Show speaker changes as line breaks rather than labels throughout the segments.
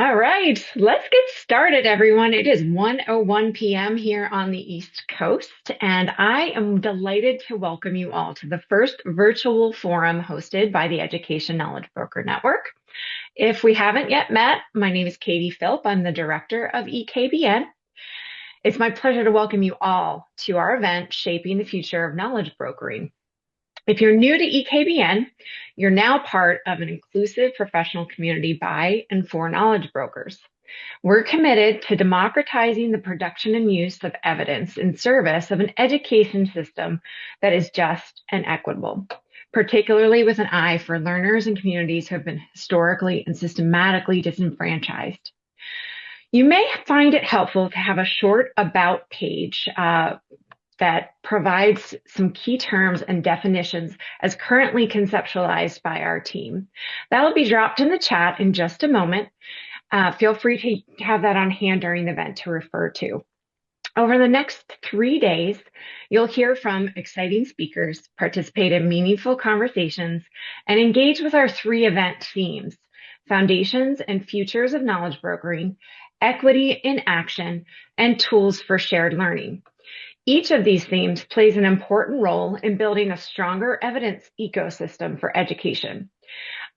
All right, let's get started, everyone. It is 1:01 p.m. here on the East Coast, and I am delighted to welcome you all to the first virtual forum hosted by the Education Knowledge Broker Network. If we haven't yet met, my name is Katie Philp. I'm the director of EKBN. It's my pleasure to welcome you all to our event, Shaping the Future of Knowledge Brokering. If you're new to EKBN, you're now part of an inclusive professional community by and for knowledge brokers. We're committed to democratizing the production and use of evidence in service of an education system that is just and equitable, particularly with an eye for learners and communities who have been historically and systematically disenfranchised. You may find it helpful to have a short about page that provides some key terms and definitions as currently conceptualized by our team. That will be dropped in the chat in just a moment. Feel free to have that on hand during the event to refer to. Over the next 3 days, you'll hear from exciting speakers, participate in meaningful conversations, and engage with our 3 event themes: foundations and futures of knowledge brokering, equity in action, and tools for shared learning. Each of these themes plays an important role in building a stronger evidence ecosystem for education.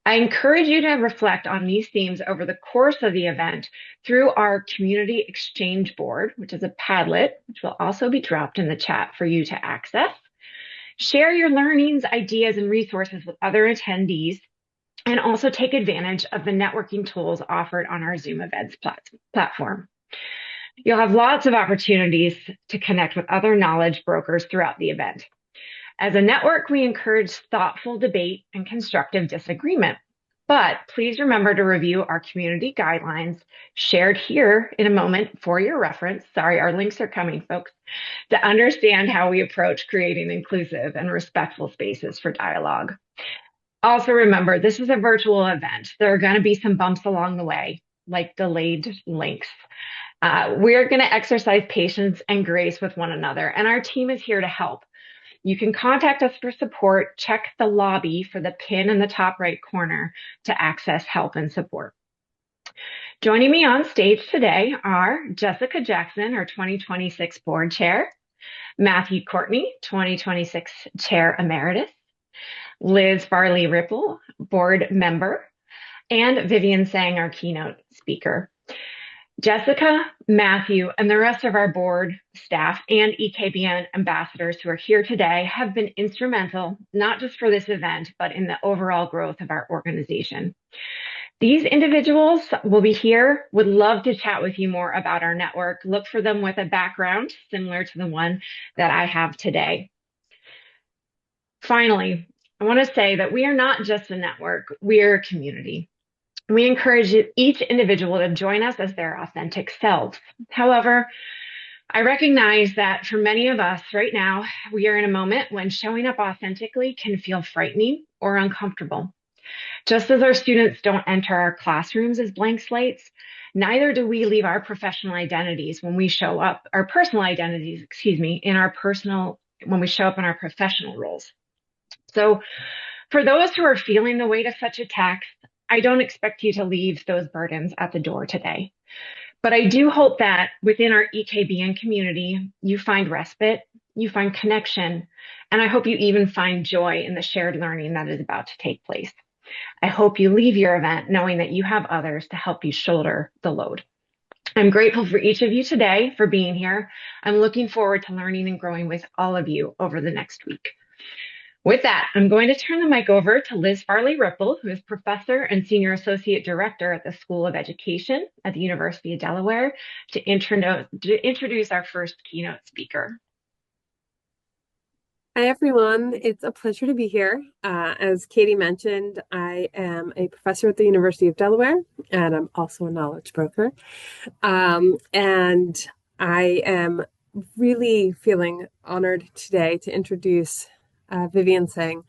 I encourage you to reflect on these themes over the course of the event through our community exchange board, which is a Padlet, which will also be dropped in the chat for you to access. Share your learnings, ideas, and resources with other attendees, and also take advantage of the networking tools offered on our Zoom events platform. You'll have lots of opportunities to connect with other knowledge brokers throughout the event. As a network, we encourage thoughtful debate and constructive disagreement. But please remember to review our community guidelines shared here in a moment for your reference. Sorry, our links are coming, folks, to understand how we approach creating inclusive and respectful spaces for dialogue. Also remember, this is a virtual event. There are going to be some bumps along the way, like delayed links. We're going to exercise patience and grace with one another, and our team is here to help. You can contact us for support. Check the lobby for the pin in the top right corner to access help and support. Joining me on stage today are Jessica Jackson, our 2026 board chair, Matthew Courtney, 2026 chair emeritus, Liz Farley Ripple, board member, and Vivian Tseng, our keynote speaker. Jessica, Matthew, and the rest of our board staff and EKBN ambassadors who are here today have been instrumental, not just for this event, but in the overall growth of our organization. These individuals will be here, would love to chat with you more about our network. Look for them with a background similar to the one that I have today. Finally, I want to say that we are not just a network, we are a community. We encourage each individual to join us as their authentic selves. However, I recognize that for many of us right now, we are in a moment when showing up authentically can feel frightening or uncomfortable. Just as our students don't enter our classrooms as blank slates, neither do we leave our professional identities when we show up, our personal identities, when we show up in our professional roles. So for those who are feeling the weight of such attacks, I don't expect you to leave those burdens at the door today. But I do hope that within our EKBN community, you find respite, you find connection, and I hope you even find joy in the shared learning that is about to take place. I hope you leave your event knowing that you have others to help you shoulder the load. I'm grateful for each of you today for being here. I'm looking forward to learning and growing with all of you over the next week. With that, I'm going to turn the mic over to Liz Farley Ripple, who is Professor and Senior Associate Director at the School of Education at the University of Delaware, to introduce our first keynote speaker.
Hi, everyone. It's a pleasure to be here. As Katie mentioned, I am a professor at the University of Delaware, and I'm also a knowledge broker. And I am really feeling honored today to introduce Vivian Tseng,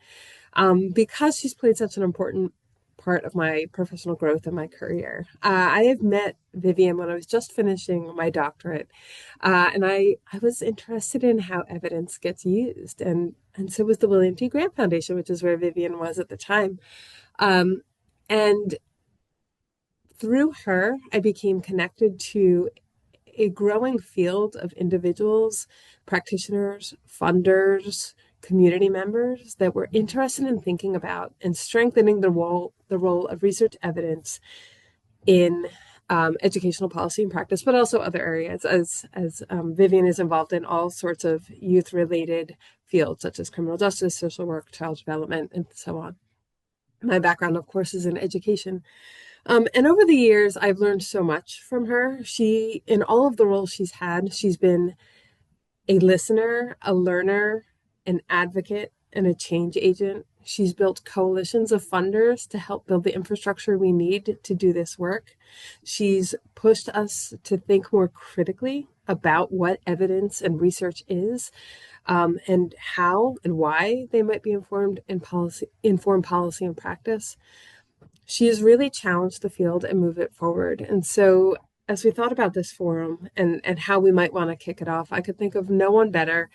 because she's played such an important part of my professional growth and my career. I have met Vivian when I was just finishing my doctorate, and I was interested in how evidence gets used, and so was the William T. Grant Foundation, which is where Vivian was at the time. And through her, I became connected to a growing field of individuals, practitioners, funders, community members that were interested in thinking about and strengthening the role of research evidence in educational policy and practice, but also other areas, as Vivian is involved in all sorts of youth-related fields, such as criminal justice, social work, child development, and so on. My background, of course, is in education. And over the years, I've learned so much from her. In all of the roles she's had, she's been a listener, a learner, an advocate, and a change agent. She's built coalitions of funders to help build the infrastructure we need to do this work. She's pushed us to think more critically about what evidence and research is, and how and why they might be inform policy and practice. She has really challenged the field and moved it forward. And so as we thought about this forum and how we might want to kick it off, I could think of no one better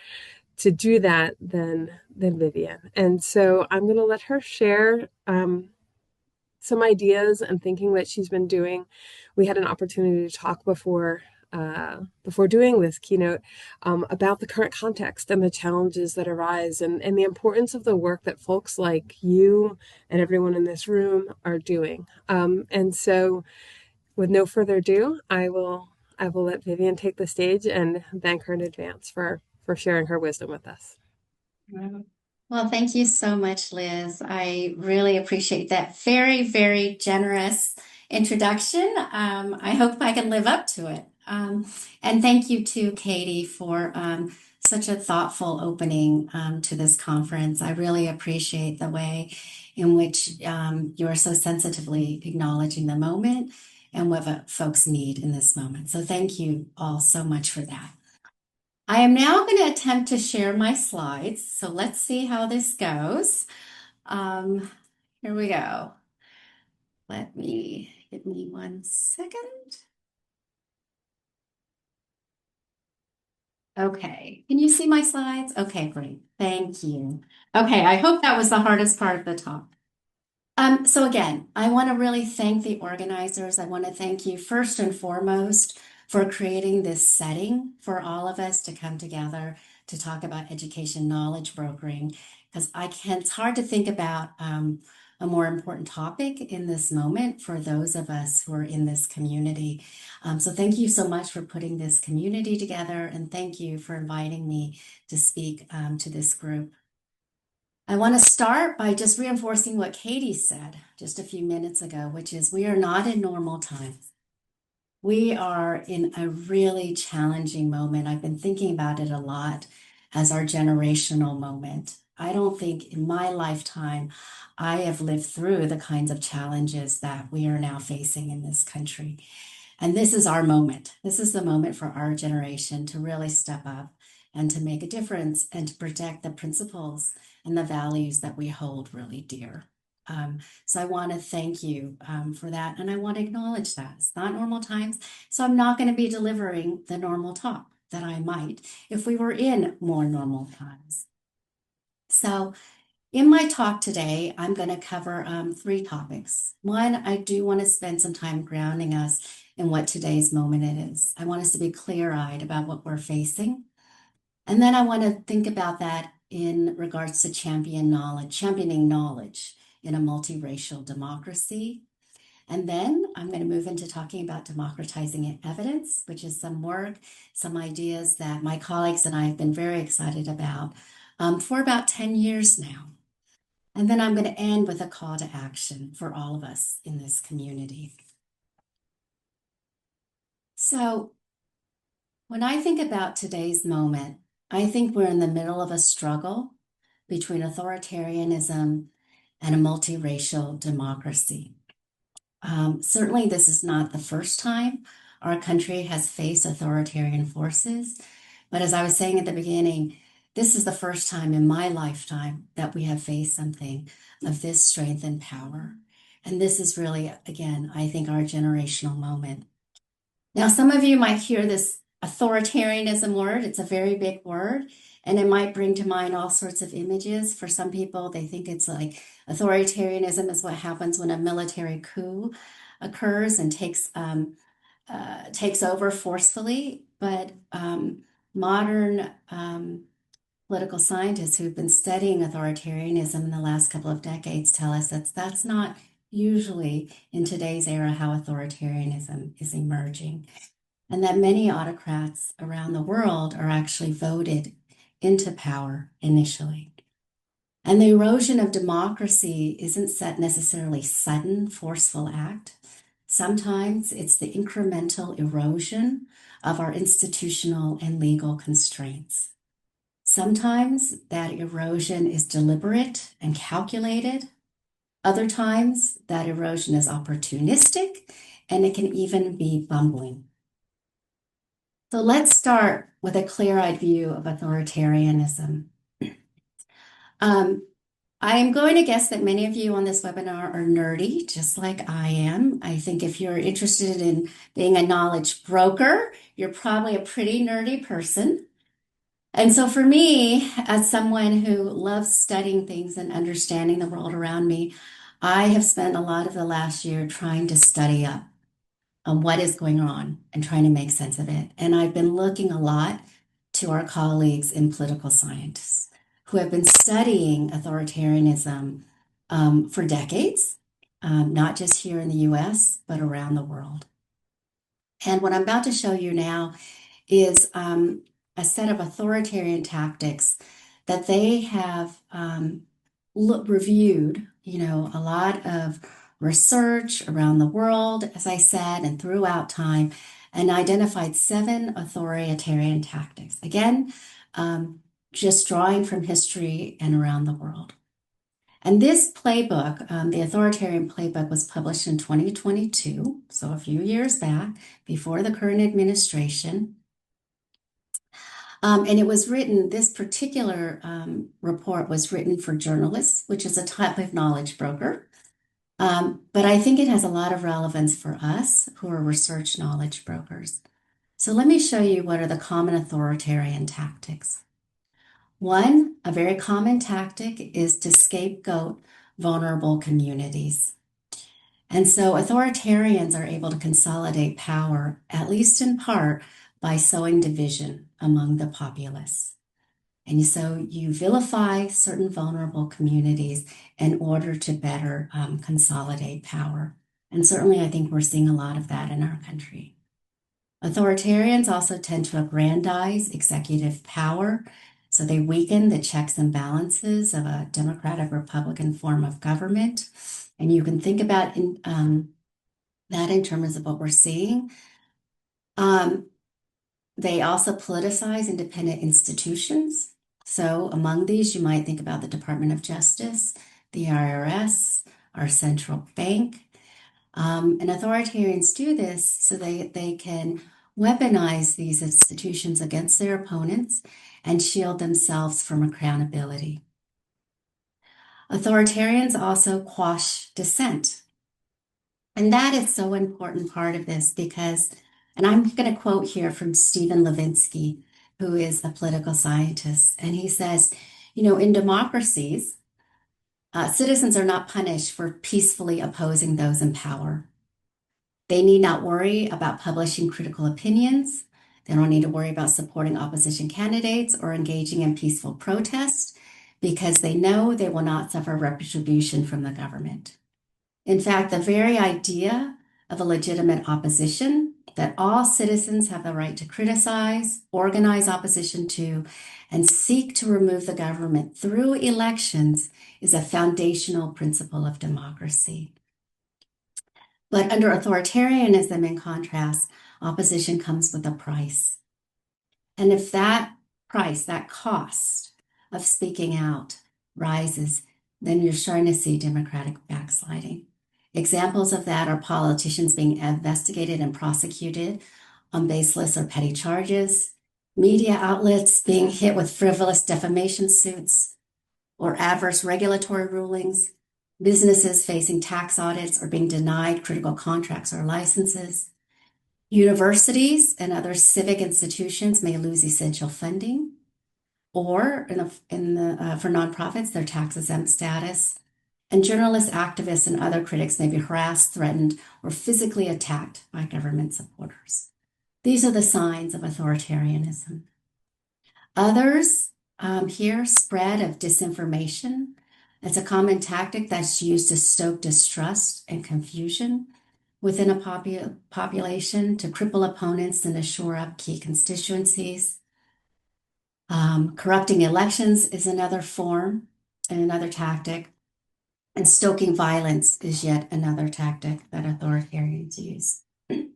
to do that than Vivian. And so I'm going to let her share some ideas and thinking that she's been doing. We had an opportunity to talk before doing this keynote about the current context and the challenges that arise and the importance of the work that folks like you and everyone in this room are doing. And so with no further ado, I will let Vivian take the stage and thank her in advance for sharing her wisdom with us.
Well, thank you so much, Liz. I really appreciate that very, very generous introduction. I hope I can live up to it. And thank you to Katie for such a thoughtful opening to this conference. I really appreciate the way in which you're so sensitively acknowledging the moment and what folks need in this moment. So thank you all so much for that. I am now going to attempt to share my slides. So let's see how this goes. Here we go. Give me 1 second. Okay, can you see my slides? Okay, great. Thank you. Okay, I hope that was the hardest part of the talk. So again, I want to really thank the organizers. I want to thank you first and foremost for creating this setting for all of us to come together to talk about education knowledge brokering, because it's hard to think about a more important topic in this moment for those of us who are in this community. So thank you so much for putting this community together, and thank you for inviting me to speak to this group. I want to start by just reinforcing what Katie said just a few minutes ago, which is we are not in normal times. We are in a really challenging moment. I've been thinking about it a lot as our generational moment. I don't think in my lifetime I have lived through the kinds of challenges that we are now facing in this country. And this is our moment. This is the moment for our generation to really step up and to make a difference and to protect the principles and the values that we hold really dear. So I want to thank you for that. And I want to acknowledge that it's not normal times. So I'm not going to be delivering the normal talk that I might if we were in more normal times. So in my talk today, I'm going to cover 3 topics. One, I do want to spend some time grounding us in what today's moment it is. I want us to be clear-eyed about what we're facing. And then I want to think about that in regards to championing knowledge in a multiracial democracy. And then I'm going to move into talking about democratizing evidence, which is some work, some ideas that my colleagues and I have been very excited about for about 10 years now. And then I'm going to end with a call to action for all of us in this community. So when I think about today's moment, I think we're in the middle of a struggle between authoritarianism and a multiracial democracy. Certainly, this is not the first time our country has faced authoritarian forces. But as I was saying at the beginning, this is the first time in my lifetime that we have faced something of this strength and power. And this is really, again, I think our generational moment. Now, some of you might hear this authoritarianism word. It's a very big word, and it might bring to mind all sorts of images. For some people, they think it's like authoritarianism is what happens when a military coup occurs and takes over forcefully, but modern political scientists who've been studying authoritarianism in the last couple of decades tell us that that's not usually in today's era how authoritarianism is emerging, and that many autocrats around the world are actually voted into power initially. And the erosion of democracy isn't necessarily sudden, forceful act. Sometimes it's the incremental erosion of our institutional and legal constraints. Sometimes that erosion is deliberate and calculated. Other times that erosion is opportunistic, and it can even be bumbling. So let's start with a clear-eyed view of authoritarianism. I am going to guess that many of you on this webinar are nerdy, just like I am. I think if you're interested in being a knowledge broker, you're probably a pretty nerdy person. And so for me, as someone who loves studying things and understanding the world around me, I have spent a lot of the last year trying to study up on what is going on and trying to make sense of it. And I've been looking a lot to our colleagues in political science who have been studying authoritarianism for decades, not just here in the US, but around the world. And what I'm about to show you now is a set of authoritarian tactics that they have reviewed, a lot of research around the world, as I said, and throughout time, and identified 7 authoritarian tactics. Again, just drawing from history and around the world. And this playbook, the authoritarian playbook, was published in 2022, so a few years back, before the current administration. And it was written, this particular report was written for journalists, which is a type of knowledge broker. But I think it has a lot of relevance for us who are research knowledge brokers. So let me show you what are the common authoritarian tactics. One, a very common tactic is to scapegoat vulnerable communities. And so authoritarians are able to consolidate power, at least in part, by sowing division among the populace. And so you vilify certain vulnerable communities in order to better consolidate power. And certainly I think we're seeing a lot of that in our country. Authoritarians also tend to aggrandize executive power. So they weaken the checks and balances of a democratic Republican form of government. And you can think about that in terms of what we're seeing. They also politicize independent institutions. So among these, you might think about the Department of Justice, the IRS, our central bank. And authoritarians do this so they can weaponize these institutions against their opponents and shield themselves from accountability. Authoritarians also quash dissent. And that is so important part of this because, and I'm going to quote here from Stephen Levinsky, who is a political scientist, and he says, in democracies, citizens are not punished for peacefully opposing those in power. They need not worry about publishing critical opinions. They don't need to worry about supporting opposition candidates or engaging in peaceful protest because they know they will not suffer retribution from the government. In fact, the very idea of a legitimate opposition, that all citizens have the right to criticize, organize opposition to, and seek to remove the government through elections is a foundational principle of democracy. But under authoritarianism, in contrast, opposition comes with a price. And if that price, that cost of speaking out rises, then you're starting to see democratic backsliding. Examples of that are politicians being investigated and prosecuted on baseless or petty charges, media outlets being hit with frivolous defamation suits or adverse regulatory rulings, businesses facing tax audits or being denied critical contracts or licenses. Universities and other civic institutions may lose essential funding, or for nonprofits, their tax-exempt status. And journalists, activists, and other critics may be harassed, threatened, or physically attacked by government supporters. These are the signs of authoritarianism. Others here, spread of disinformation. It's a common tactic that's used to stoke distrust and confusion within a population, to cripple opponents and to shore up key constituencies. Corrupting elections is another form and another tactic. And stoking violence is yet another tactic that authoritarians use. It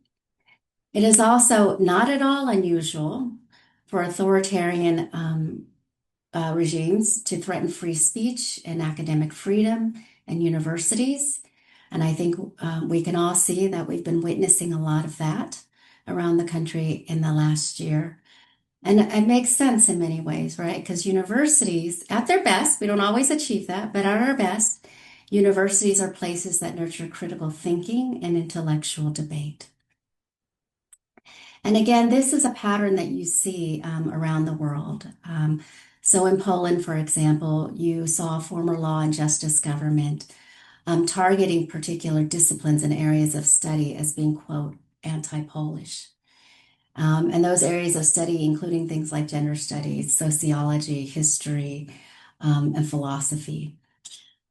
is also not at all unusual for authoritarian regimes to threaten free speech and academic freedom and universities. And I think we can all see that we've been witnessing a lot of that around the country in the last year. And it makes sense in many ways, right? Because universities, at their best, we don't always achieve that, but at our best, universities are places that nurture critical thinking and intellectual debate. And again, this is a pattern that you see around the world. So in Poland, for example, you saw a former law and justice government targeting particular disciplines and areas of study as being, quote, anti-Polish. And those areas of study, including things like gender studies, sociology, history, and philosophy.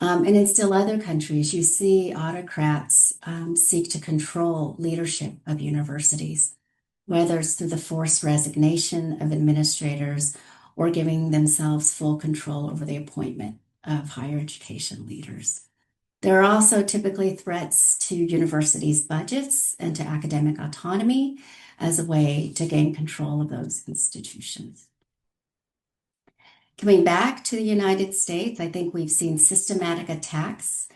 And in still other countries, you see autocrats seek to control leadership of universities, whether it's through the forced resignation of administrators or giving themselves full control over the appointment of higher education leaders. There are also typically threats to universities' budgets and to academic autonomy as a way to gain control of those institutions. Coming back to the United States, I think we've seen systematic attacks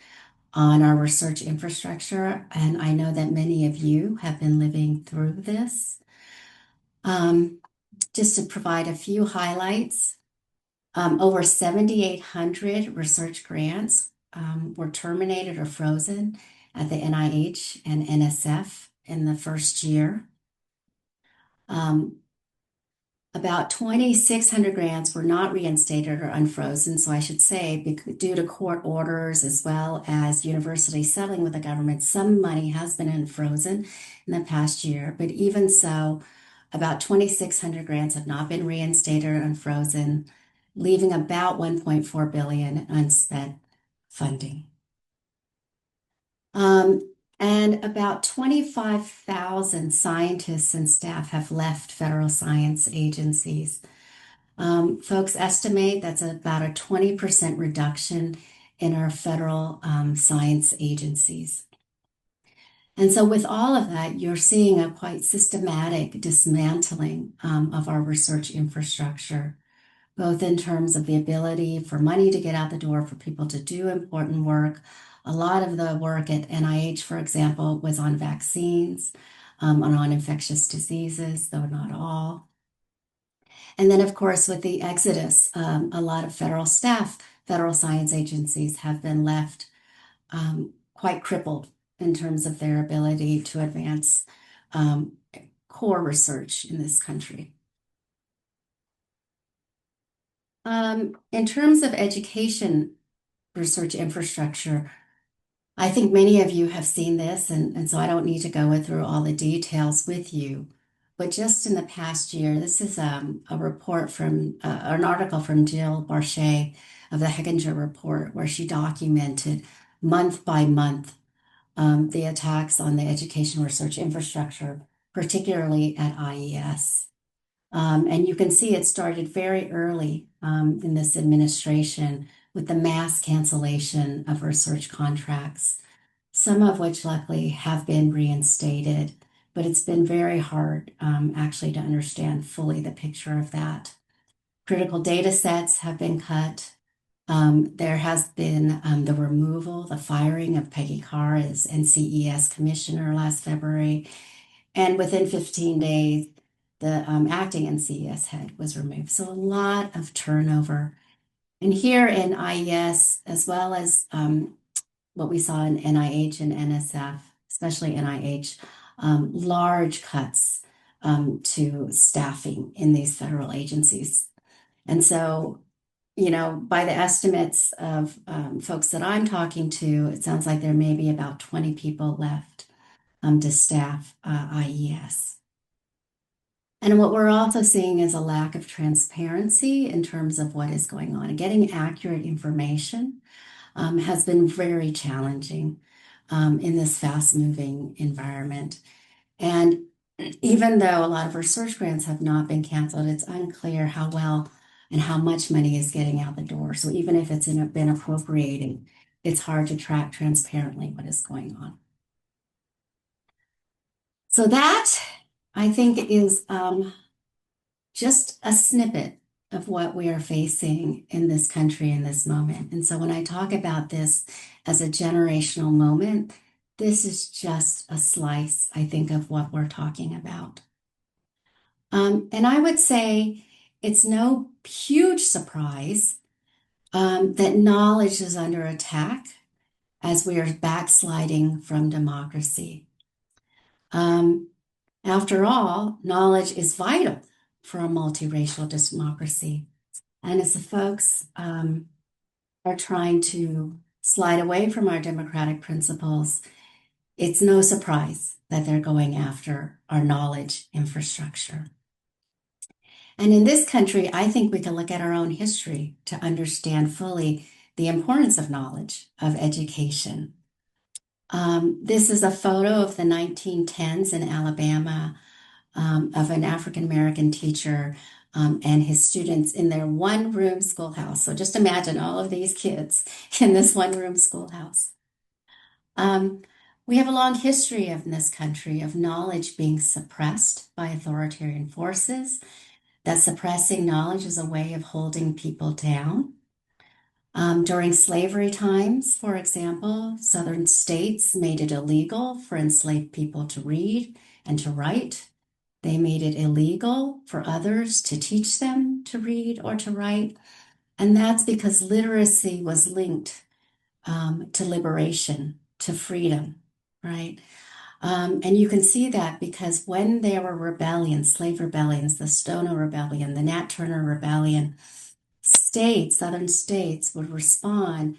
on our research infrastructure, and I know that many of you have been living through this. Just to provide a few highlights, over 7,800 research grants were terminated or frozen at the NIH and NSF in the first year. About 2,600 grants were not reinstated or unfrozen, so I should say, due to court orders as well as universities settling with the government, some money has been unfrozen in the past year. But even so, about 2,600 grants have not been reinstated or unfrozen, leaving about $1.4 billion unspent funding. And about 25,000 scientists and staff have left federal science agencies. Folks estimate that's about a 20% reduction in our federal science agencies. And so with all of that, you're seeing a quite systematic dismantling of our research infrastructure, both in terms of the ability for money to get out the door for people to do important work. A lot of the work at NIH, for example, was on vaccines, on infectious diseases, though not all. And then, of course, with the exodus, a lot of federal staff, federal science agencies have been left quite crippled in terms of their ability to advance core research in this country. In terms of education research infrastructure, I think many of you have seen this, and so I don't need to go through all the details with you. But just in the past year, this is a report from an article from Jill Barchet of the Hechinger Report, where she documented month by month the attacks on the education research infrastructure, particularly at IES. And you can see it started very early in this administration with the mass cancellation of research contracts, some of which luckily have been reinstated, but it's been very hard actually to understand fully the picture of that. Critical data sets have been cut. There has been the removal, the firing of Peggy Carr as NCES commissioner last February, and within 15 days, the acting NCES head was removed. So a lot of turnover. And here in IES, as well as what we saw in NIH and NSF, especially NIH, large cuts to staffing in these federal agencies. And so, by the estimates of folks that I'm talking to, it sounds like there may be about 20 people left to staff IES. And what we're also seeing is a lack of transparency in terms of what is going on. And getting accurate information has been very challenging in this fast-moving environment. And even though a lot of research grants have not been canceled, it's unclear how well and how much money is getting out the door. So even if it's been appropriated, it's hard to track transparently what is going on. So that, I think, is just a snippet of what we are facing in this country in this moment. And so when I talk about this as a generational moment, this is just a slice, I think, of what we're talking about. And I would say it's no huge surprise that knowledge is under attack as we are backsliding from democracy. After all, knowledge is vital for a multiracial democracy. And as the folks are trying to slide away from our democratic principles, it's no surprise that they're going after our knowledge infrastructure. And in this country, I think we can look at our own history to understand fully the importance of knowledge, of education. This is a photo of the 1910s in Alabama of an African-American teacher and his students in their one-room schoolhouse. So just imagine all of these kids in this one-room schoolhouse. We have a long history in this country of knowledge being suppressed by authoritarian forces, that suppressing knowledge is a way of holding people down. During slavery times, for example, southern states made it illegal for enslaved people to read and to write. They made it illegal for others to teach them to read or to write. And that's because literacy was linked to liberation, to freedom, right? And you can see that because when there were rebellions, slave rebellions, the Stono Rebellion, the Nat Turner Rebellion, southern states would respond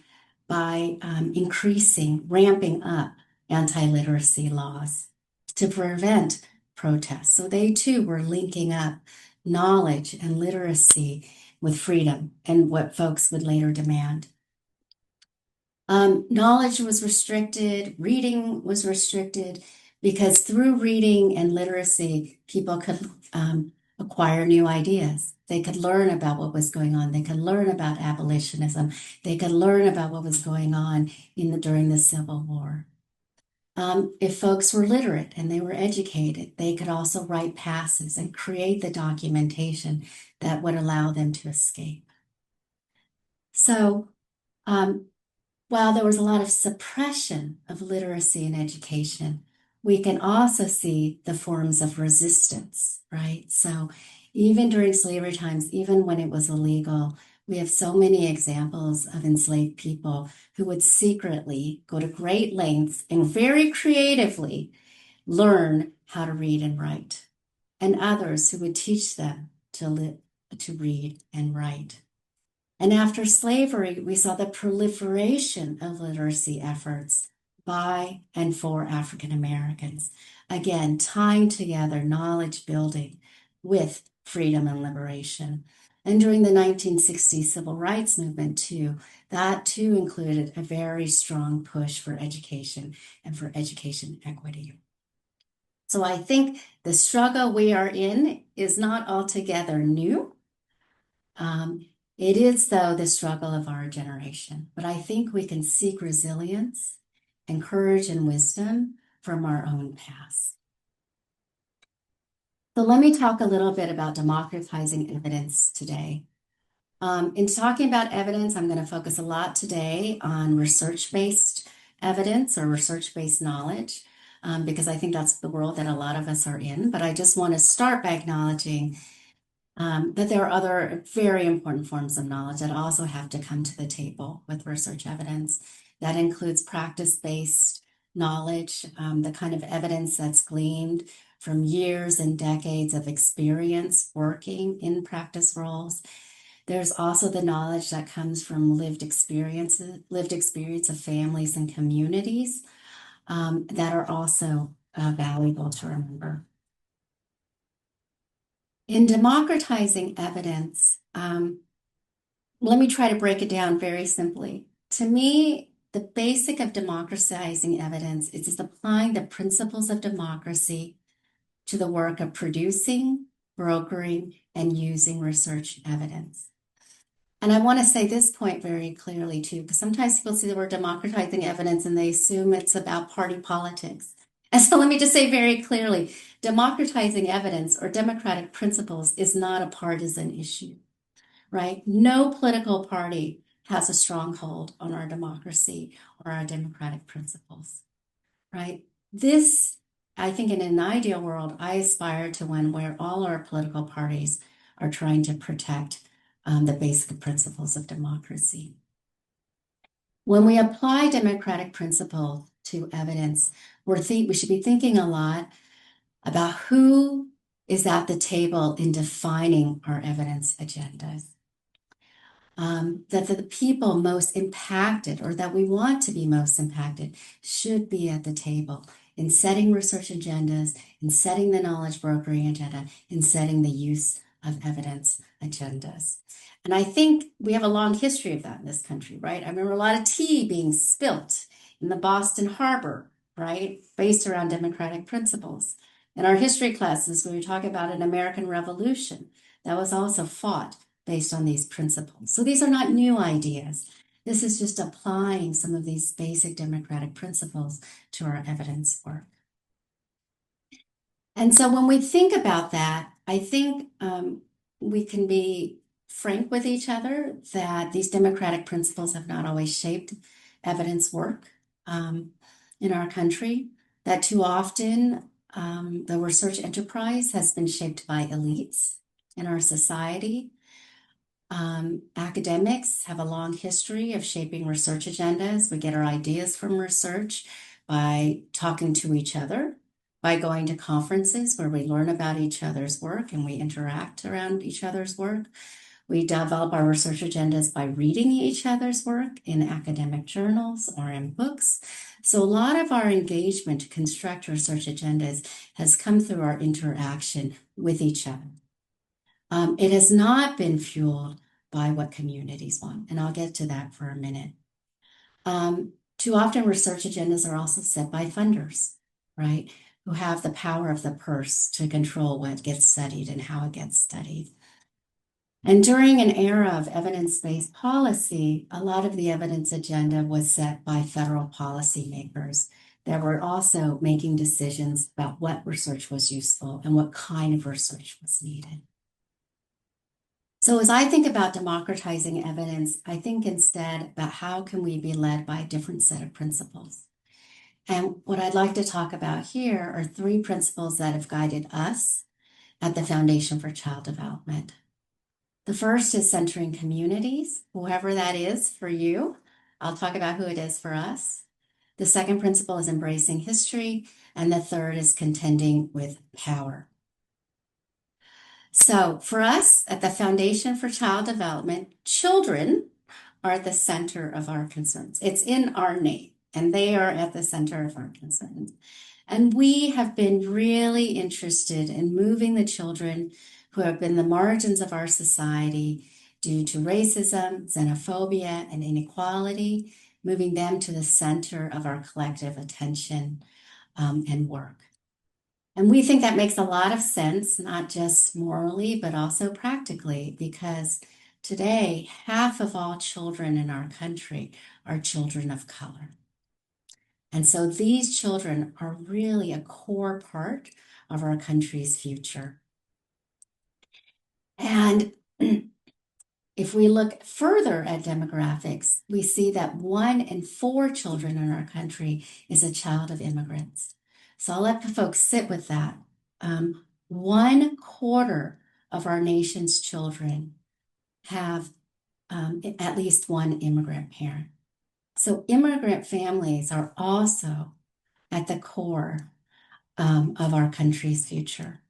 by ramping up anti-literacy laws to prevent protests. So they too were linking up knowledge and literacy with freedom and what folks would later demand. Knowledge was restricted, reading was restricted, because through reading and literacy, people could acquire new ideas. They could learn about what was going on. They could learn about abolitionism. They could learn about what was going on during the Civil War. If folks were literate and they were educated, they could also write passes and create the documentation that would allow them to escape. So, while there was a lot of suppression of literacy and education, we can also see the forms of resistance, right? So even during slavery times, even when it was illegal, we have so many examples of enslaved people who would secretly go to great lengths and very creatively learn how to read and write, and others who would teach them to read and write. And after slavery, we saw the proliferation of literacy efforts by and for African Americans. Again, tying together knowledge building with freedom and liberation. And during the 1960s civil rights movement too, that too included a very strong push for education and for education equity. So I think the struggle we are in is not altogether new. It is, though, the struggle of our generation, but I think we can seek resilience and courage and wisdom from our own past. So let me talk a little bit about democratizing evidence today. In talking about evidence, I'm going to focus a lot today on research-based evidence or research-based knowledge, because I think that's the world that a lot of us are in. But I just want to start by acknowledging that there are other very important forms of knowledge that also have to come to the table with research evidence. That includes practice-based knowledge, the kind of evidence that's gleaned from years and decades of experience working in practice roles. There's also the knowledge that comes from lived experience of families and communities that are also valuable to remember. In democratizing evidence, let me try to break it down very simply. To me, the basic of democratizing evidence is applying the principles of democracy to the work of producing, brokering, and using research evidence. And I want to say this point very clearly too, because sometimes people see the word democratizing evidence and they assume it's about party politics. And so let me just say very clearly, democratizing evidence or democratic principles is not a partisan issue, right? No political party has a stronghold on our democracy or our democratic principles, right? This, I think in an ideal world, I aspire to one where all our political parties are trying to protect the basic principles of democracy. When we apply democratic principle to evidence, we should be thinking a lot about who is at the table in defining our evidence agendas. That the people most impacted or that we want to be most impacted should be at the table in setting research agendas, in setting the knowledge brokering agenda, in setting the use of evidence agendas. And I think we have a long history of that in this country, right? I remember a lot of tea being spilt in the Boston Harbor, right? Based around democratic principles. In our history classes, we were talking about an American Revolution that was also fought based on these principles. So these are not new ideas. This is just applying some of these basic democratic principles to our evidence work. And so when we think about that, I think we can be frank with each other that these democratic principles have not always shaped evidence work in our country, that too often the research enterprise has been shaped by elites in our society. Academics have a long history of shaping research agendas. We get our ideas from research by talking to each other, by going to conferences where we learn about each other's work and we interact around each other's work. We develop our research agendas by reading each other's work in academic journals or in books. So a lot of our engagement to construct research agendas has come through our interaction with each other. It has not been fueled by what communities want, and I'll get to that for a minute. Too often research agendas are also set by funders, right, who have the power of the purse to control what gets studied and how it gets studied. And during an era of evidence-based policy, a lot of the evidence agenda was set by federal policymakers that were also making decisions about what research was useful and what kind of research was needed. So as I think about democratizing evidence, I think instead about how can we be led by a different set of principles. And what I'd like to talk about here are 3 principles that have guided us at the Foundation for Child Development. The first is centering communities, whoever that is for you. I'll talk about who it is for us. The second principle is embracing history, and the third is contending with power. So for us at the Foundation for Child Development, children are at the center of our concerns. It's in our name, and they are at the center of our concerns. And we have been really interested in moving the children who have been the margins of our society due to racism, xenophobia, and inequality, moving them to the center of our collective attention and work. And we think that makes a lot of sense, not just morally, but also practically, because today, half of all children in our country are children of color. And so these children are really a core part of our country's future. And if we look further at demographics, we see that 1 in 4 children in our country is a child of immigrants. So I'll let the folks sit with that. 1/4 of our nation's children have at least one immigrant parent. So immigrant families are also at the core of our country's future.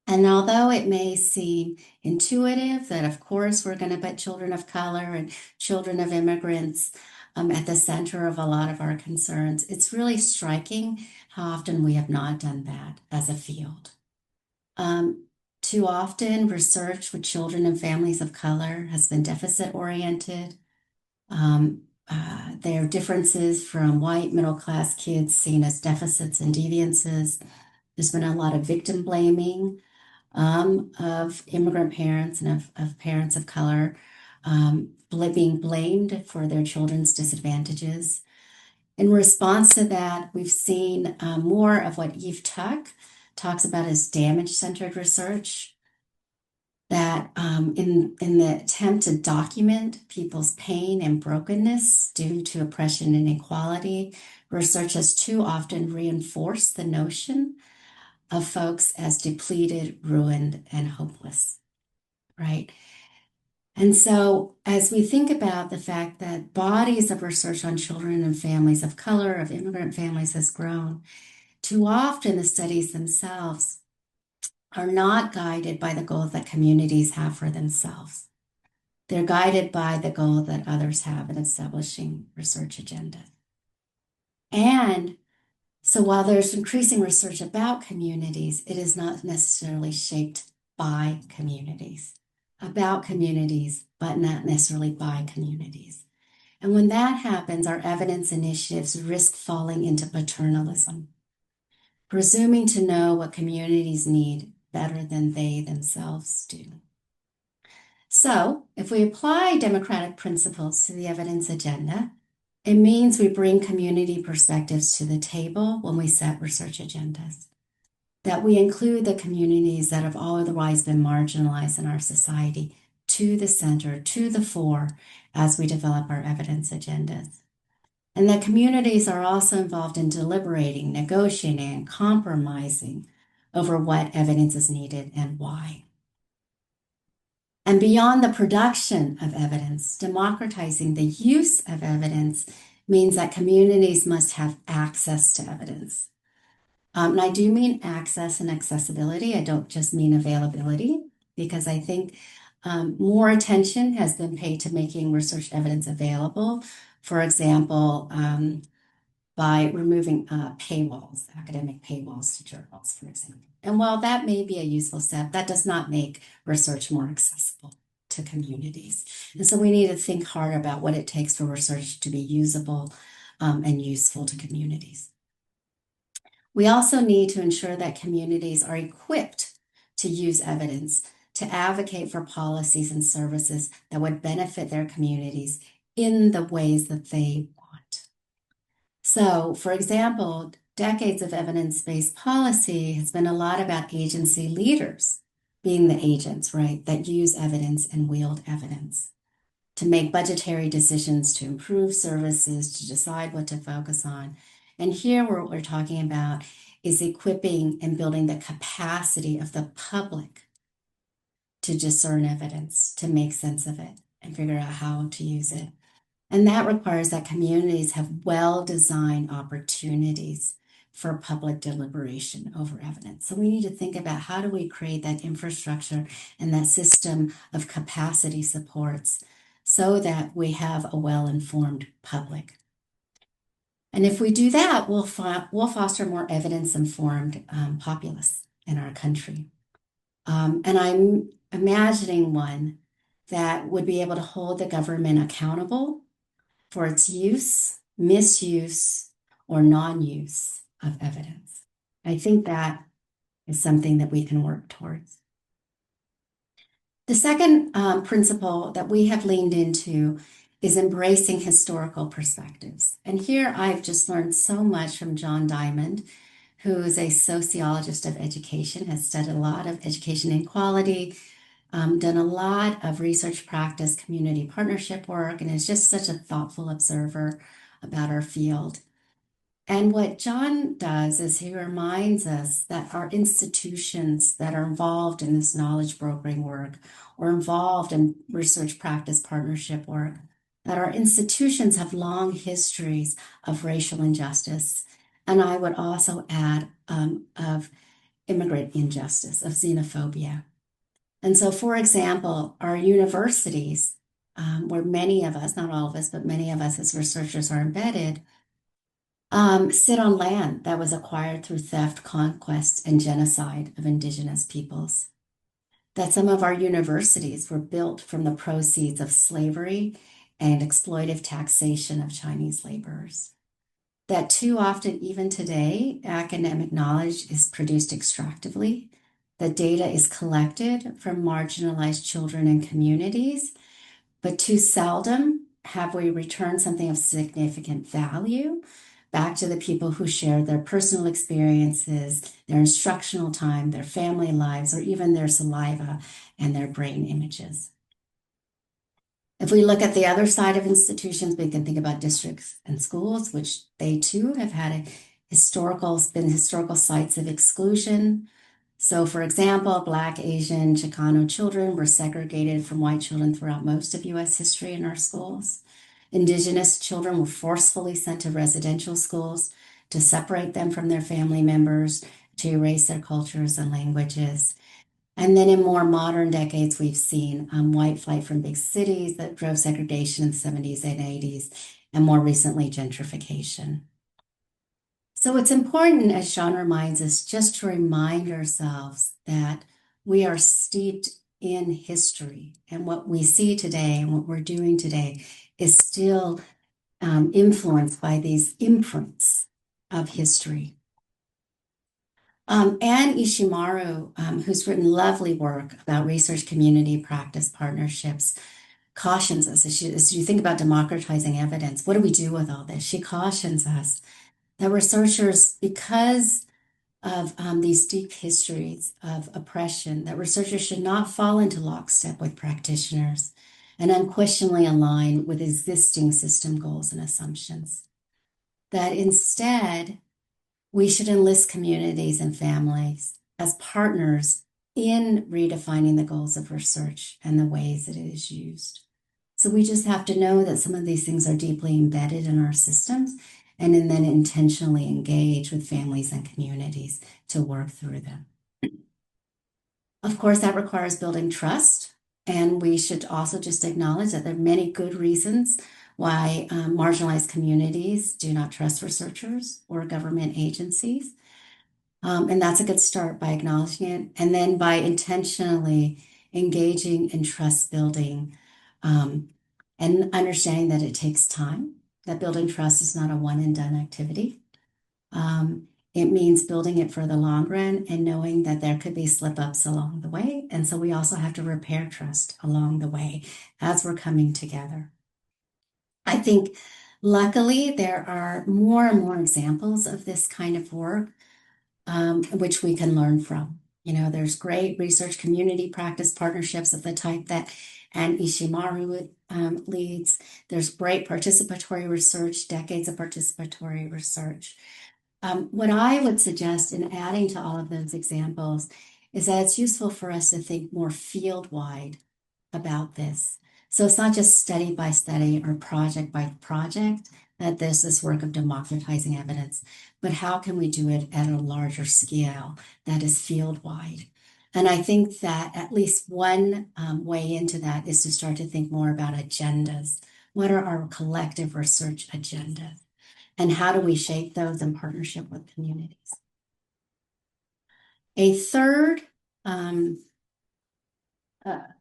And although it may seem intuitive that, of course, we're going to put children of color and children of immigrants at the center of a lot of our concerns, it's really striking how often we have not done that as a field. Too often, research with children and families of color has been deficit-oriented. There are differences from white middle-class kids seen as deficits and deviances. There's been a lot of victim blaming of immigrant parents and of parents of color being blamed for their children's disadvantages. In response to that, we've seen more of what Eve Tuck talks about as damage-centered research, that in the attempt to document people's pain and brokenness due to oppression and inequality, research has too often reinforced the notion of folks as depleted, ruined, and hopeless, right? And so as we think about the fact that bodies of research on children and families of color, of immigrant families has grown, too often the studies themselves are not guided by the goal that communities have for themselves. They're guided by the goal that others have in establishing research agendas. And so while there's increasing research about communities, it is not necessarily shaped by communities, about communities, but not necessarily by communities. And when that happens, our evidence initiatives risk falling into paternalism, presuming to know what communities need better than they themselves do. So if we apply democratic principles to the evidence agenda, it means we bring community perspectives to the table when we set research agendas, that we include the communities that have otherwise been marginalized in our society to the center, to the fore, as we develop our evidence agendas. And that communities are also involved in deliberating, negotiating, and compromising over what evidence is needed and why. And beyond the production of evidence, democratizing the use of evidence means that communities must have access to evidence. And I do mean access and accessibility. I don't just mean availability, because I think more attention has been paid to making research evidence available. For example, by removing paywalls, academic paywalls to journals, for example. And while that may be a useful step, that does not make research more accessible to communities. And so we need to think hard about what it takes for research to be usable and useful to communities. We also need to ensure that communities are equipped to use evidence to advocate for policies and services that would benefit their communities in the ways that they want. So, for example, decades of evidence-based policy has been a lot about agency leaders being the agents, right, that use evidence and wield evidence to make budgetary decisions, to improve services, to decide what to focus on. And here what we're talking about is equipping and building the capacity of the public to discern evidence, to make sense of it, and figure out how to use it. And that requires that communities have well-designed opportunities for public deliberation over evidence. So we need to think about how do we create that infrastructure and that system of capacity supports so that we have a well-informed public. And if we do that, we'll foster more evidence-informed populace in our country. And I'm imagining one that would be able to hold the government accountable for its use, misuse, or non-use of evidence. I think that is something that we can work towards. The second principle that we have leaned into is embracing historical perspectives. And here I've just learned so much from John Diamond, who is a sociologist of education, has studied a lot of education inequality, done a lot of research practice, community partnership work, and is just such a thoughtful observer about our field. And what John does is he reminds us that our institutions that are involved in this knowledge brokering work or involved in research practice partnership work, that our institutions have long histories of racial injustice. And I would also add of immigrant injustice, of xenophobia. And so, for example, our universities, where many of us, not all of us, but many of us as researchers are embedded, sit on land that was acquired through theft, conquest, and genocide of indigenous peoples. That some of our universities were built from the proceeds of slavery and exploitive taxation of Chinese laborers. That too often, even today, academic knowledge is produced extractively. That data is collected from marginalized children and communities, but too seldom have we returned something of significant value back to the people who shared their personal experiences, their instructional time, their family lives, or even their saliva and their brain images. If we look at the other side of institutions, we can think about districts and schools, which they too have had historical sites of exclusion. So, for example, Black, Asian, Chicano children were segregated from white children throughout most of U.S. history in our schools. Indigenous children were forcefully sent to residential schools to separate them from their family members, to erase their cultures and languages. And then in more modern decades, we've seen white flight from big cities that drove segregation in the 70s and 80s, and more recently, gentrification. So it's important, as Sean reminds us, just to remind ourselves that we are steeped in history, and what we see today and what we're doing today is still influenced by these imprints of history. Anne Ishimaru, who's written lovely work about research community practice partnerships, cautions us as you think about democratizing evidence. What do we do with all this? She cautions us that researchers, because of these deep histories of oppression, that researchers should not fall into lockstep with practitioners and unquestionably align with existing system goals and assumptions. That instead, we should enlist communities and families as partners in redefining the goals of research and the ways that it is used. So we just have to know that some of these things are deeply embedded in our systems, and then intentionally engage with families and communities to work through them. Of course, that requires building trust, and we should also just acknowledge that there are many good reasons why marginalized communities do not trust researchers or government agencies. And that's a good start, by acknowledging it, and then by intentionally engaging in trust building and understanding that it takes time, that building trust is not a one and done activity. It means building it for the long run and knowing that there could be slip ups along the way. And so we also have to repair trust along the way as we're coming together. I think luckily there are more and more examples of this kind of work, which we can learn from. You know, there's great research community practice partnerships of the type that Anne Ishimaru leads. There's great participatory research, decades of participatory research. What I would suggest in adding to all of those examples is that it's useful for us to think more field-wide about this. So it's not just study by study or project by project that there's this work of democratizing evidence, but how can we do it at a larger scale that is field-wide? And I think that at least one way into that is to start to think more about agendas. What are our collective research agendas? And how do we shape those in partnership with communities? A third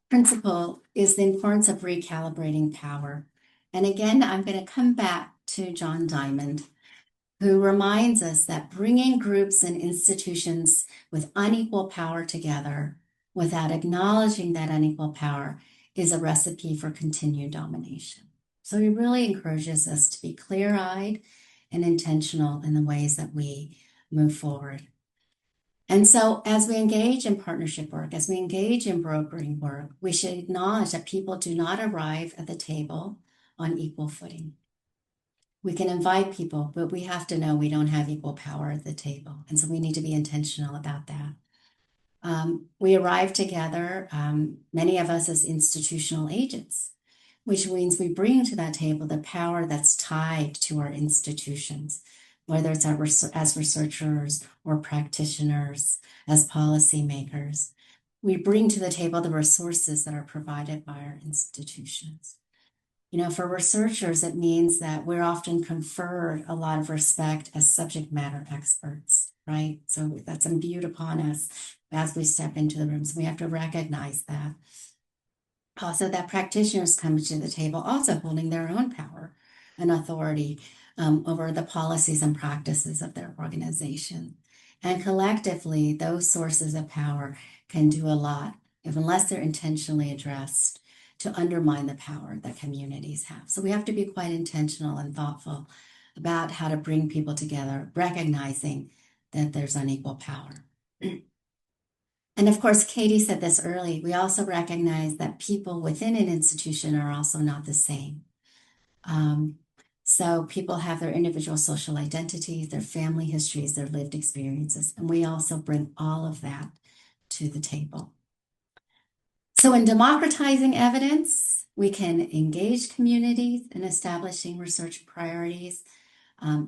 principle is the importance of recalibrating power. And again, I'm going to come back to John Diamond, who reminds us that bringing groups and institutions with unequal power together without acknowledging that unequal power is a recipe for continued domination. So he really encourages us to be clear-eyed and intentional in the ways that we move forward. And so as we engage in partnership work, as we engage in brokering work, we should acknowledge that people do not arrive at the table on equal footing. We can invite people, but we have to know we don't have equal power at the table. And so we need to be intentional about that. We arrive together, many of us as institutional agents, which means we bring to that table the power that's tied to our institutions. whether it's as researchers or practitioners, as policymakers. We bring to the table the resources that are provided by our institutions. For researchers, it means that we're often conferred a lot of respect as subject matter experts, right? So that's imbued upon us as we step into the room. So we have to recognize that. Also, that practitioners come to the table also holding their own power and authority over the policies and practices of their organization. And collectively, those sources of power can do a lot, unless they're intentionally addressed, to undermine the power that communities have. So we have to be quite intentional and thoughtful about how to bring people together, recognizing that there's unequal power. And of course, Katie said this early, we also recognize that people within an institution are also not the same. So people have their individual social identities, their family histories, their lived experiences, and we also bring all of that to the table. So in democratizing evidence, we can engage communities in establishing research priorities.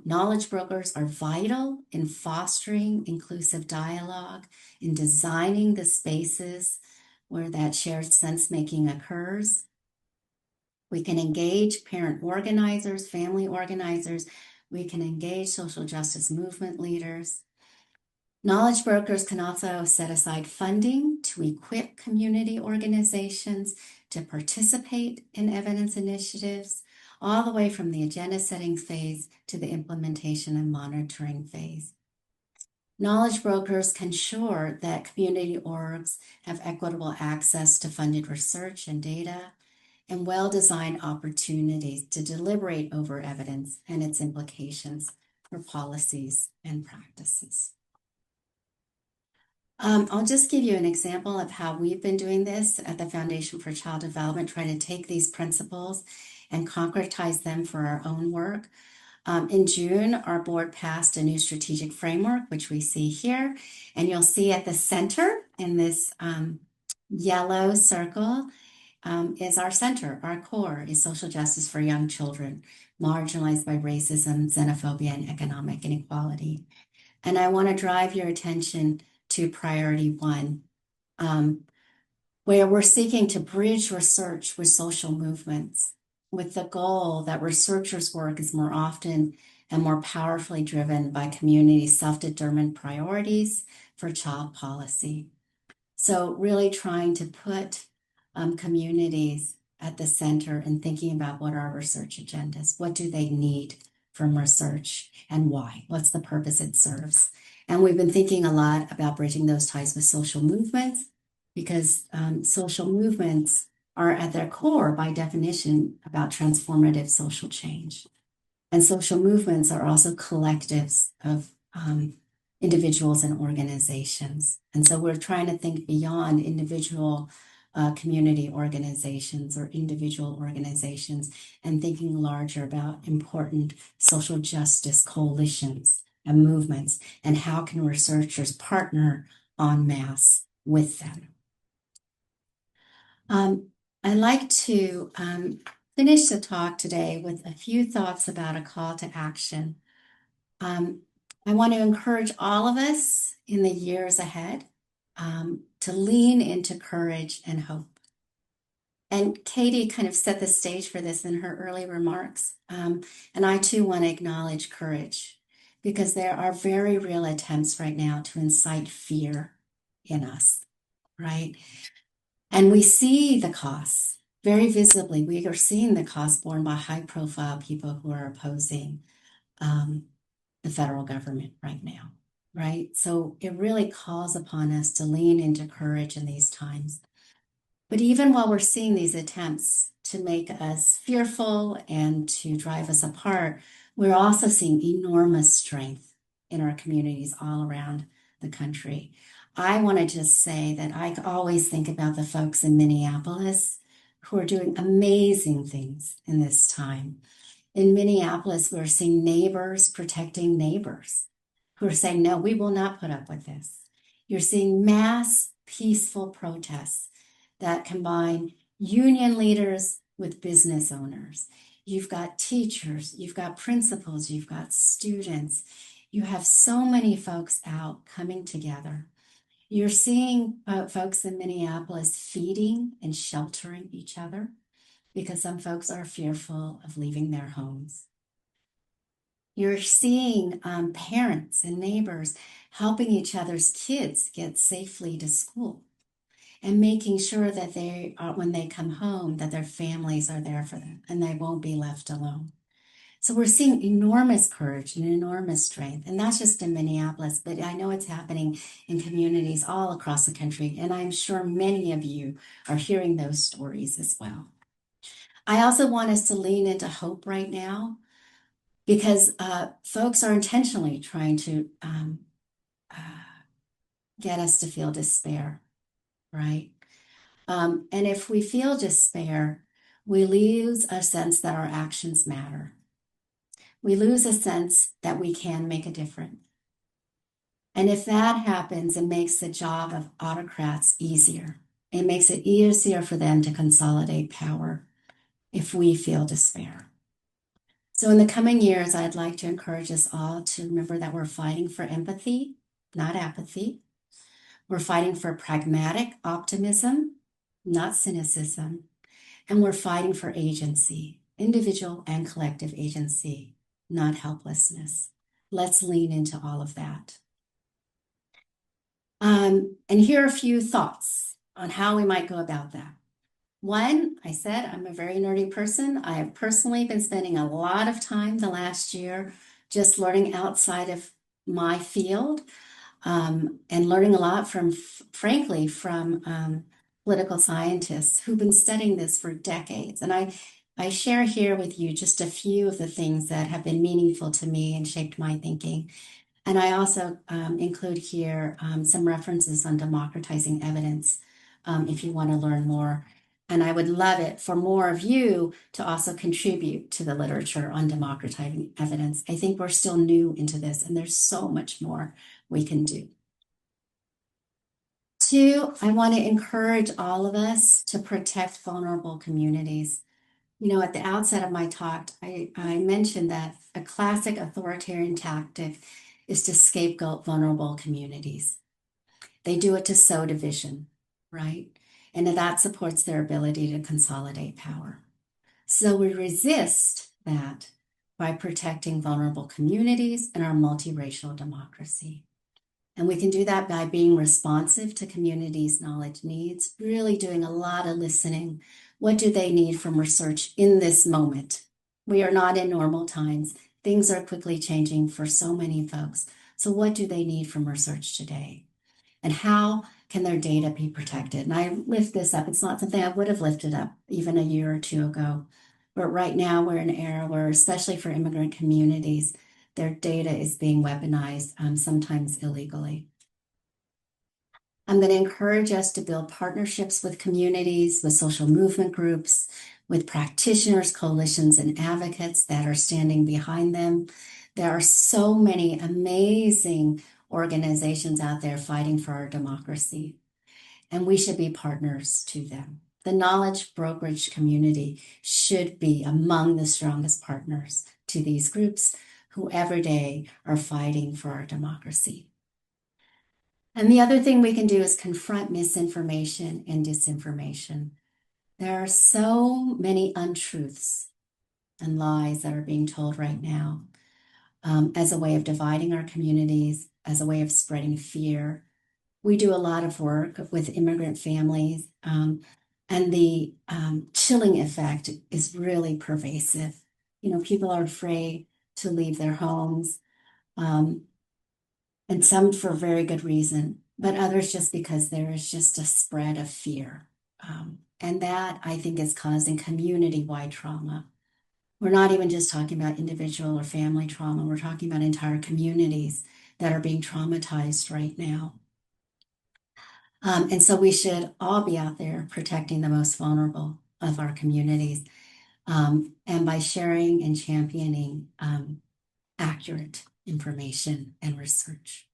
Knowledge brokers are vital in fostering inclusive dialogue, in designing the spaces where that shared sense-making occurs. We can engage parent organizers, family organizers. We can engage social justice movement leaders. Knowledge brokers can also set aside funding to equip community organizations to participate in evidence initiatives, all the way from the agenda setting phase to the implementation and monitoring phase. Knowledge brokers can ensure that community orgs have equitable access to funded research and data, and well-designed opportunities to deliberate over evidence and its implications for policies and practices. I'll just give you an example of how we've been doing this at the Foundation for Child Development, trying to take these principles and concretize them for our own work. In June, our board passed a new strategic framework, which we see here, and you'll see at the center in this yellow circle is our center, our core is social justice for young children, marginalized by racism, xenophobia, and economic inequality. And I want to drive your attention to priority 1, where we're seeking to bridge research with social movements, with the goal that researchers' work is more often and more powerfully driven by community self-determined priorities for child policy. So really trying to put communities at the center and thinking about what are our research agendas, what do they need from research and why, what's the purpose it serves. And we've been thinking a lot about bridging those ties with social movements, because social movements are at their core, by definition, about transformative social change. And social movements are also collectives of individuals and organizations. And so we're trying to think beyond individual community organizations or individual organizations and thinking larger about important social justice coalitions and movements, and how can researchers partner en masse with them. I'd like to finish the talk today with a few thoughts about a call to action. I want to encourage all of us in the years ahead to lean into courage and hope. And Katie kind of set the stage for this in her early remarks. And I too want to acknowledge courage, because there are very real attempts right now to incite fear in us, right? And we see the costs very visibly. We are seeing the costs borne by high-profile people who are opposing the federal government right now, right? So it really calls upon us to lean into courage in these times. But even while we're seeing these attempts to make us fearful and to drive us apart, we're also seeing enormous strength in our communities all around the country. I want to just say that I always think about the folks in Minneapolis who are doing amazing things in this time. In Minneapolis, we're seeing neighbors protecting neighbors who are saying, no, we will not put up with this. You're seeing mass peaceful protests that combine union leaders with business owners. you've got teachers, you've got principals, you've got students. You have so many folks out coming together. You're seeing folks in Minneapolis feeding and sheltering each other because some folks are fearful of leaving their homes. You're seeing parents and neighbors helping each other's kids get safely to school and making sure that they are, when they come home, that their families are there for them and they won't be left alone. So we're seeing enormous courage and enormous strength, and that's just in Minneapolis, but I know it's happening in communities all across the country, and I'm sure many of you are hearing those stories as well. I also want us to lean into hope right now because folks are intentionally trying to get us to feel despair, right? And if we feel despair, we lose a sense that our actions matter. We lose a sense that we can make a difference. And if that happens, it makes the job of autocrats easier. It makes it easier for them to consolidate power if we feel despair. So in the coming years, I'd like to encourage us all to remember that we're fighting for empathy, not apathy. We're fighting for pragmatic optimism, not cynicism. And we're fighting for agency, individual and collective agency, not helplessness. Let's lean into all of that. And here are a few thoughts on how we might go about that. One, I said, I'm a very nerdy person. I have personally been spending a lot of time the last year just learning outside of my field and learning a lot from, frankly, from political scientists who've been studying this for decades. And I share here with you just a few of the things that have been meaningful to me and shaped my thinking. And I also include here some references on democratizing evidence if you want to learn more. And I would love it for more of you to also contribute to the literature on democratizing evidence. I think we're still new into this, and there's so much more we can do. Two, I want to encourage all of us to protect vulnerable communities. You know, at the outset of my talk, I mentioned that a classic authoritarian tactic is to scapegoat vulnerable communities. They do it to sow division, right? And that supports their ability to consolidate power. So we resist that by protecting vulnerable communities and our multiracial democracy. And we can do that by being responsive to communities' knowledge needs, really doing a lot of listening. What do they need from research in this moment? We are not in normal times. Things are quickly changing for so many folks. So what do they need from research today? And how can their data be protected? And I lift this up. It's not something I would have lifted up even a year or two ago. But right now we're in an era where, especially for immigrant communities, their data is being weaponized, sometimes illegally. I'm going to encourage us to build partnerships with communities, with social movement groups, with practitioners, coalitions, and advocates that are standing behind them. There are so many amazing organizations out there fighting for our democracy, and we should be partners to them. The knowledge brokerage community should be among the strongest partners to these groups who every day are fighting for our democracy. And the other thing we can do is confront misinformation and disinformation. There are so many untruths and lies that are being told right now as a way of dividing our communities, as a way of spreading fear. We do a lot of work with immigrant families, and the chilling effect is really pervasive. You know, people are afraid to leave their homes, and some for very good reason, but others just because there is just a spread of fear. And that, I think, is causing community-wide trauma. We're not even just talking about individual or family trauma. We're talking about entire communities that are being traumatized right now. And so we should all be out there protecting the most vulnerable of our communities, and by sharing and championing accurate information and research.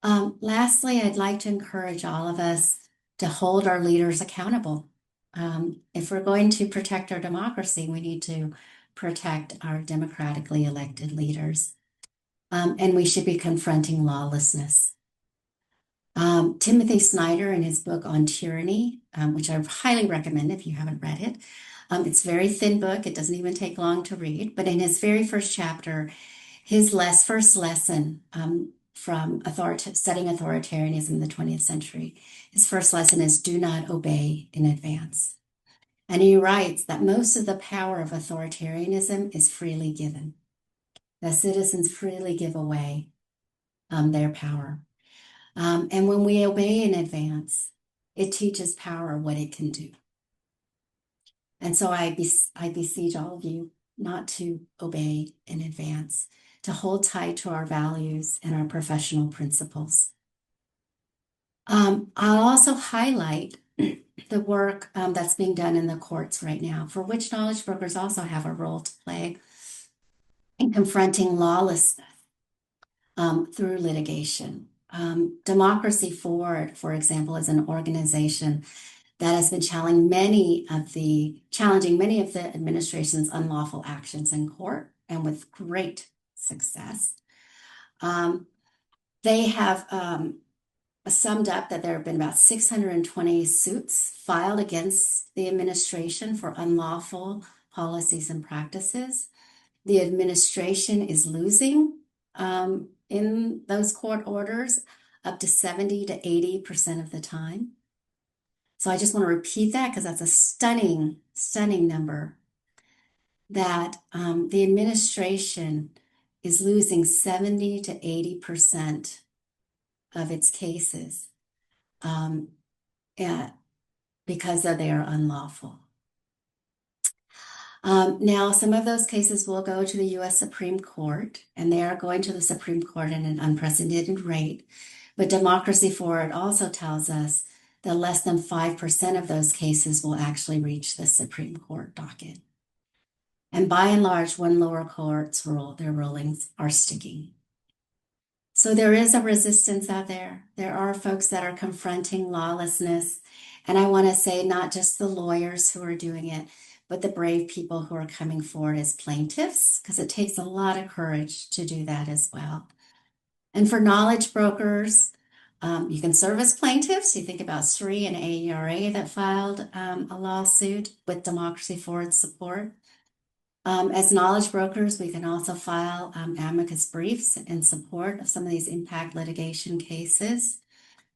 Lastly, I'd like to encourage all of us to hold our leaders accountable. If we're going to protect our democracy, we need to protect our democratically elected leaders. And we should be confronting lawlessness. Timothy Snyder, in his book on tyranny, which I highly recommend if you haven't read it. It's a very thin book. It doesn't even take long to read. But in his very first chapter, his first lesson from studying authoritarianism in the 20th century, his first lesson is do not obey in advance. And he writes that most of the power of authoritarianism is freely given. The citizens freely give away their power. And when we obey in advance, it teaches power what it can do. And so I beseech all of you not to obey in advance, to hold tight to our values and our professional principles. I'll also highlight the work that's being done in the courts right now, for which knowledge brokers also have a role to play in confronting lawlessness through litigation. Democracy Forward, for example, is an organization that has been challenging many of the administration's unlawful actions in court, and with great success. They have summed up that there have been about 620 suits filed against the administration for unlawful policies and practices. The administration is losing in those court orders up to 70 to 80% of the time. So I just want to repeat that because that's a stunning, stunning number, that the administration is losing 70 to 80% of its cases because they are unlawful. Now, some of those cases will go to the U.S. Supreme Court, and they are going to the Supreme Court at an unprecedented rate. But Democracy Forward also tells us that less than 5% of those cases will actually reach the Supreme Court docket. And by and large, when lower courts their rulings are sticking. So there is a resistance out there. There are folks that are confronting lawlessness. And I want to say not just the lawyers who are doing it, but the brave people who are coming forward as plaintiffs, because it takes a lot of courage to do that as well. And for knowledge brokers, you can serve as plaintiffs. You think about SRI and AERA that filed a lawsuit with Democracy Forward support. As knowledge brokers, we can also file amicus briefs in support of some of these impact litigation cases,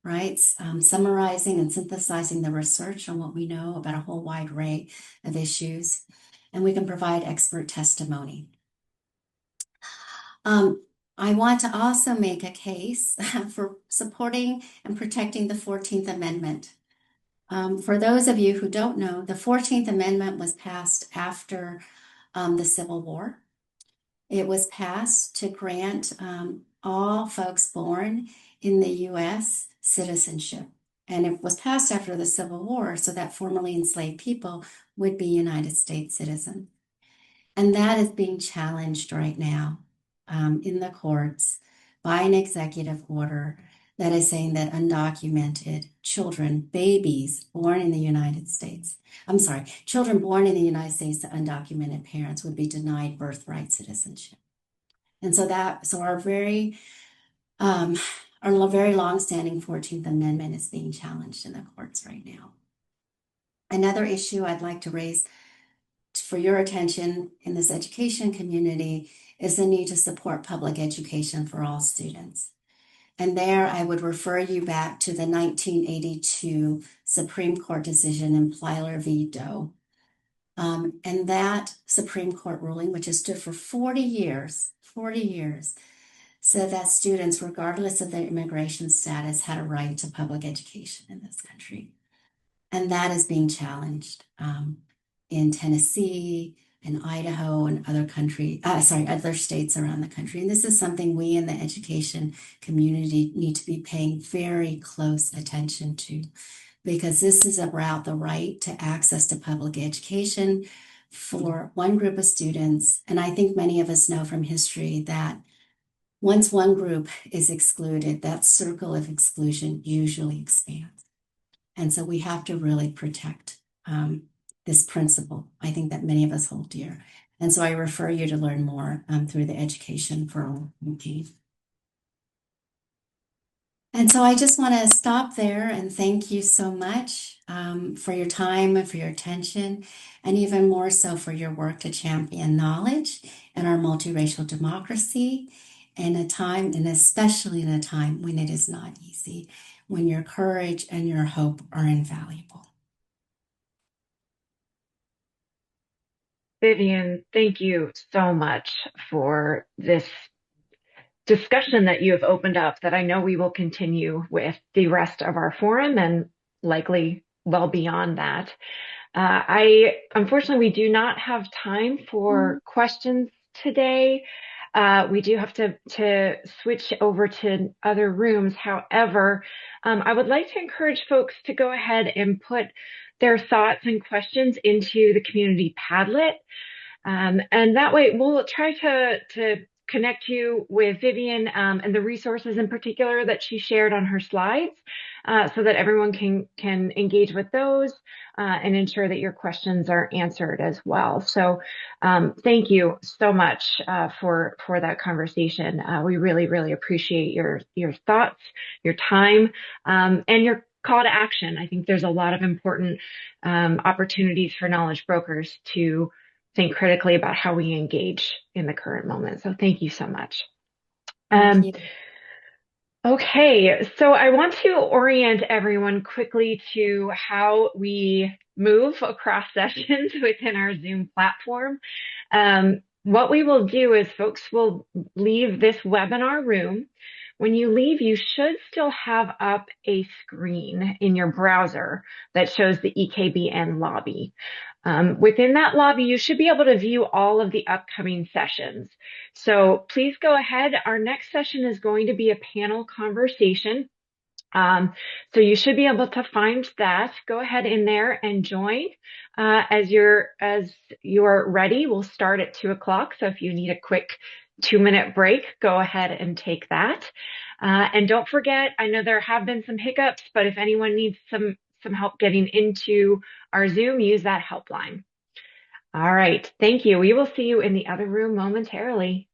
right? Summarizing and synthesizing the research on what we know about a whole wide array of issues. And we can provide expert testimony. I want to also make a case for supporting and protecting the 14th Amendment. For those of you who don't know, the 14th Amendment was passed after the Civil War. It was passed to grant all folks born in the U.S. citizenship. And it was passed after the Civil War so that formerly enslaved people would be United States citizens. And that is being challenged right now in the courts by an executive order that is saying that undocumented children, babies born in the United States, children born in the United States to undocumented parents would be denied birthright citizenship. And so our very long-standing 14th Amendment is being challenged in the courts right now. Another issue I'd like to raise for your attention in this education community is the need to support public education for all students. And there I would refer you back to the 1982 Supreme Court decision in Plyler v. Doe. And that Supreme Court ruling, which has stood for 40 years, said that students, regardless of their immigration status, had a right to public education in this country. And that is being challenged in Tennessee, in Idaho, and other states around the country. And this is something we in the education community need to be paying very close attention to, because this is about the right to access to public education for one group of students. And I think many of us know from history that once one group is excluded, that circle of exclusion usually expands. And so we have to really protect this principle, I think that many of us hold dear. And so I refer you to learn more through the Education for All campaign. And so I just want to stop there and thank you so much for your time and for your attention, and even more so for your work to champion knowledge and our multiracial democracy in a time, and especially in a time when it is not easy, when your courage and your hope are invaluable.
Vivian, thank you so much for this discussion that you have opened up that I know we will continue with the rest of our forum and likely well beyond that. Unfortunately, we do not have time for questions today. We do have to switch over to other rooms. However, I would like to encourage folks to go ahead and put their thoughts and questions into the community Padlet. And that way we'll try to connect you with Vivian and the resources in particular that she shared on her slides so that everyone can engage with those and ensure that your questions are answered as well. So thank you so much for that conversation. We really, really appreciate your thoughts, your time, and your call to action. I think there's a lot of important opportunities for knowledge brokers to think critically about how we engage in the current moment. So thank you so much.
Thank you.
Okay, so I want to orient everyone quickly to how we move across sessions within our Zoom platform. What we will do is folks will leave this webinar room. When you leave, you should still have up a screen in your browser that shows the EKBN lobby. Within that lobby, you should be able to view all of the upcoming sessions. So please go ahead. Our next session is going to be a panel conversation. So you should be able to find that. Go ahead in there and join as you're ready. We'll start at 2:00. So if you need a quick 2-minute break, go ahead and take that. And don't forget, I know there have been some hiccups, but if anyone needs some help getting into our Zoom, use that helpline. All right. Thank you. We will see you in the other room momentarily.